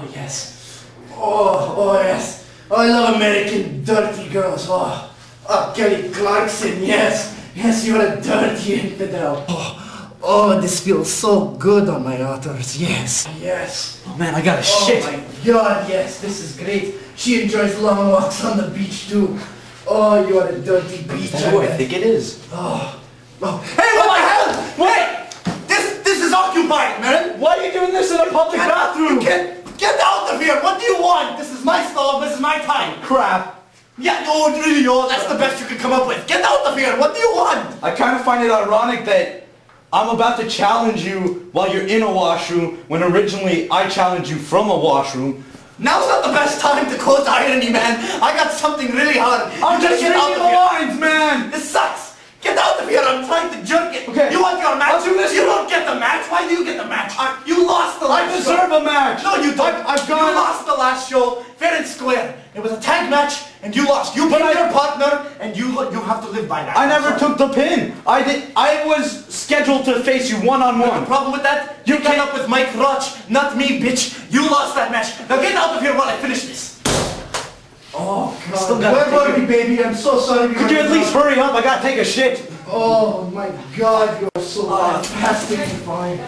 Oh yes. Oh yes. I love American dirty girls. Oh, Kelly Clarkson, yes. Yes, you're a dirty infidel. Oh, this feels so good on my udders, yes. Yes. Oh man, I got a shit. Oh my god, yes, this is great. She enjoys long walks on the beach too. Oh, you are a dirty beach. That's who I think it is. Oh. Hey, what the hell? Wait! This is occupied, man! Why are you doing this in a public bathroom? Get out of here! What do you want? This is my stall, this is my time. Crap. Yeah, oh, really, oh, that's the best you can come up with. Get out of here! What do you want? I kind of find it ironic that I'm about to challenge you while you're in a washroom when originally I challenged you from a washroom. Now's not the best time to quote irony, man. I got something really hard. I'm just get out reading of the here. lines, man! This sucks. Get out of here. I'm trying to jerk it. Okay. You want your match? I'll do this. You don't get the match. Why do you get the match? You lost the last I deserve show. a match! No, you don't. I've gone... You lost the last show, fair and square. It was a tag match, and you lost. You beat your partner, and you have to live by that. I never took the pin. I was scheduled to face you one-on-one. The problem with that? You got up with Mike Roach, not me, bitch. You lost that match. Now get out of here while I finish this. Oh, God. Where were we, baby? I'm so sorry. Could you at least hurry up? I gotta take a shit. Oh, my God. You're so fantastic and fine.